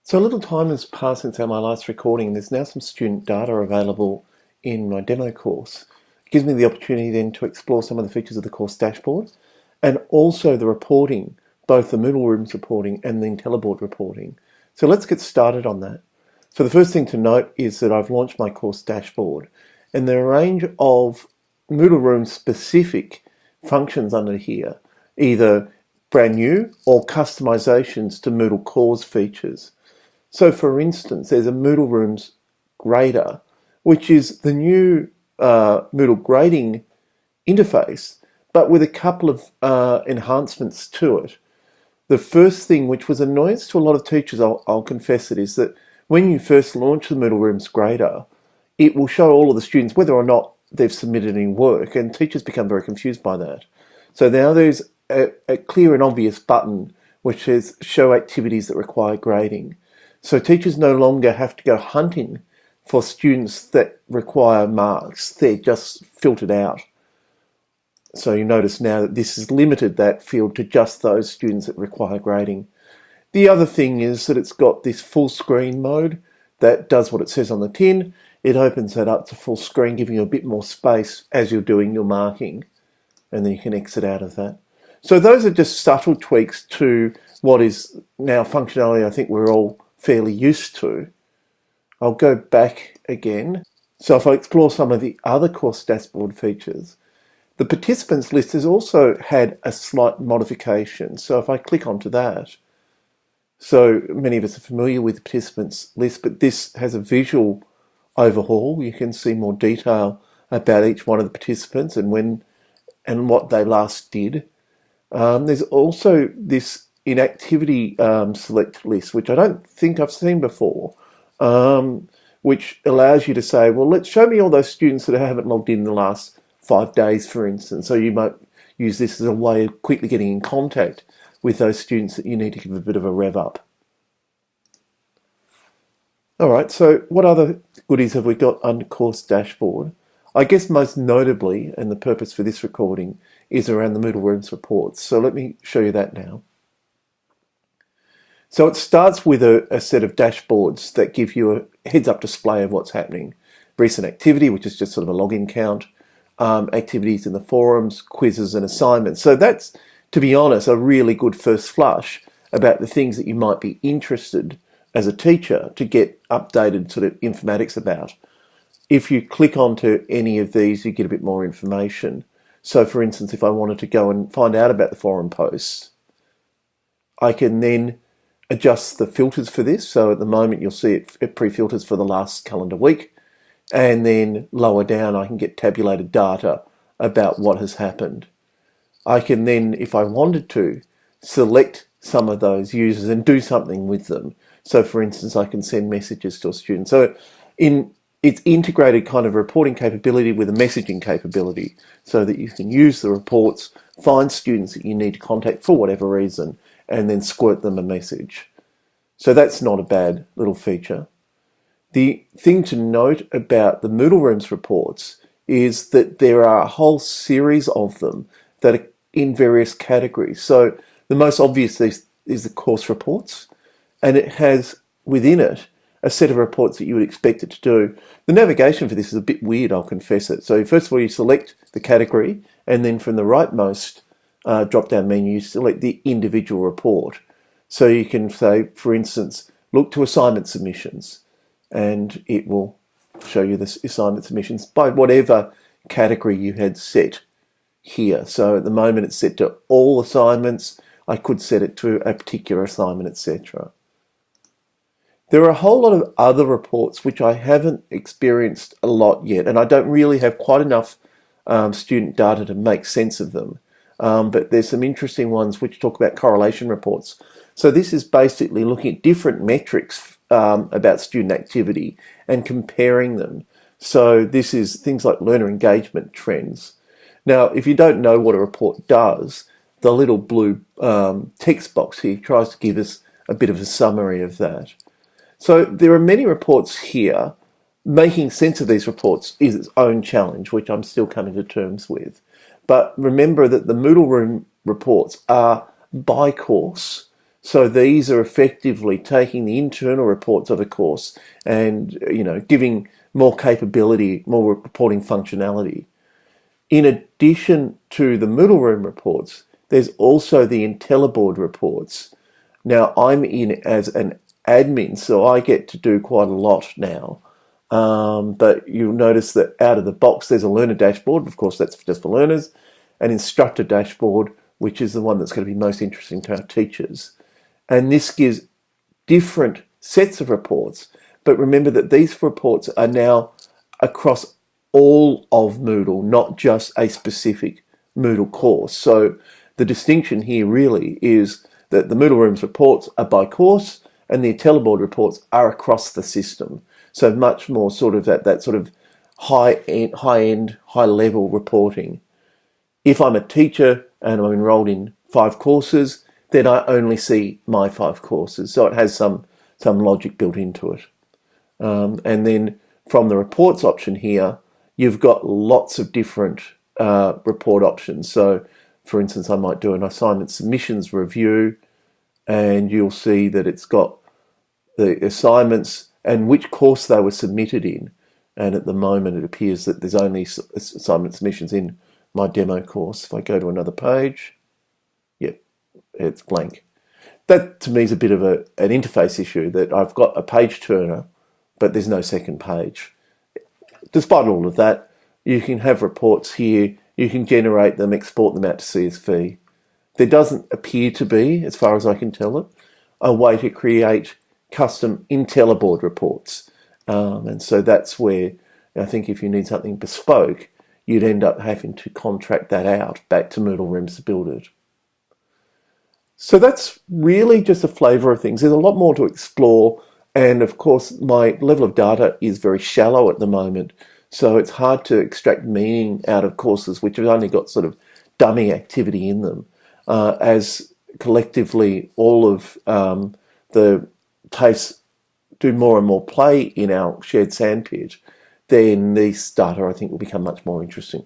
So a little time has passed since my last recording, and there's now some student data available in my demo course. It gives me the opportunity then to explore some of the features of the course dashboard and also the reporting, both the Moodlerooms reporting and the Intelliboard reporting. So let's get started on that. So the first thing to note is that I've launched my course dashboard, and there are a range of Moodleroom specific functions under here, either brand new or customizations to Moodle cores features. So for instance, there's a Moodlerooms Grader, which is the new Moodle grading interface, but with a couple of enhancements to it. The first thing, which was annoyance to a lot of teachers, I'll confess it, is that when you first launch the Moodlerooms Grader, it will show all of the students whether or not they've submitted any work, and teachers become very confused by that. So now there's a clear and obvious button which says show activities that require grading. So teachers no longer have to go hunting for students that require marks. They're just filtered out. So you notice now that this has limited that field to just those students that require grading. The other thing is that it's got this full screen mode that does what it says on the tin. It opens that up to full screen, giving you a bit more space as you're doing your marking, and then you can exit out of that. So those are just subtle tweaks to what is now functionality I think we're all fairly used to. I'll go back again. So if I explore some of the other course dashboard features, the participants list has also had a slight modification. So if I click onto that, so many of us are familiar with the participants list, but this has a visual overhaul. You can see more detail about each one of the participants and when and what they last did. There's also this Inactivity select list, which I don't think I've seen before, which allows you to say, well, let's show me all those students that haven't logged in the last 5 days, for instance. So you might use this as a way of quickly getting in contact with those students that you need to give a bit of a rev up. All right, so what other goodies have we got under course dashboard? I guess most notably, and the purpose for this recording, is around the Moodlerooms reports. So let me show you that now. So it starts with a set of dashboards that give you a heads-up display of what's happening. Recent activity, which is just sort of a login count, activities in the forums, quizzes and assignments. So that's, to be honest, a really good first flush about the things that you might be interested as a teacher to get updated sort of informatics about. If you click onto any of these, you get a bit more information. So for instance, if I wanted to go and find out about the forum posts, I can then adjust the filters for this. So at the moment you'll see it pre-filters for the last calendar week, and then lower down I can get tabulated data about what has happened. I can then, if I wanted to, select some of those users and do something with them. So for instance, I can send messages to a student. So it's integrated kind of reporting capability with a messaging capability so that you can use the reports, find students that you need to contact for whatever reason, and then squirt them a message. So that's not a bad little feature. The thing to note about the Moodlerooms reports is that there are a whole series of them that are in various categories. So the most obvious is the course reports, and it has within it a set of reports that you would expect it to do. The navigation for this is a bit weird, I'll confess it. So first of all, you select the category, and then from the rightmost drop-down menu, you select the individual report. So you can say, for instance, look to assignment submissions, and it will show you the assignment submissions by whatever category you had set here. So at the moment it's set to all assignments. I could set it to a particular assignment, etc. There are a whole lot of other reports which I haven't experienced a lot yet, and I don't really have quite enough student data to make sense of them. But there's some interesting ones which talk about correlation reports. So this is basically looking at different metrics about student activity and comparing them. So this is things like learner engagement trends. Now, if you don't know what a report does, the little blue text box here tries to give us a bit of a summary of that. So there are many reports here. Making sense of these reports is its own challenge, which I'm still coming to terms with. But remember that the Moodleroom reports are by course. So these are effectively taking the internal reports of a course and, giving more capability, more reporting functionality. In addition to the Moodleroom reports, there's also the Intelliboard reports. Now, I'm in as an admin, so I get to do quite a lot now. But you'll notice that out of the box, there's a learner dashboard. Of course, that's just for learners. An instructor dashboard, which is the one that's going to be most interesting to our teachers. And this gives different sets of reports. But remember that these reports are now across all of Moodle, not just a specific Moodle course. So the distinction here really is that the Moodlerooms reports are by course and the Intelliboard reports are across the system. So much more sort of that sort of high-end, high-level reporting. If I'm a teacher and I'm enrolled in 5 courses, then I only see my 5 courses. So it has some logic built into it. And then from the reports option here, you've got lots of different report options. So, for instance, I might do an assignment submissions review, and you'll see that it's got the assignments and which course they were submitted in. And at the moment, it appears that there's only assignment submissions in my demo course. If I go to another page, yep, it's blank. That, to me, is a bit of an interface issue, that I've got a page turner, but there's no second page. Despite all of that, you can have reports here. You can generate them, export them out to CSV. There doesn't appear to be, as far as I can tell it, a way to create custom Intelliboard reports. And so that's where I think if you need something bespoke, you'd end up having to contract that out back to Moodlerooms to build it. So that's really just a flavour of things. There's a lot more to explore. And of course, my level of data is very shallow at the moment. So it's hard to extract meaning out of courses which have only got sort of dummy activity in them. As collectively all of the tastes do more and more play in our shared sandpit, then these data, I think, will become much more interesting.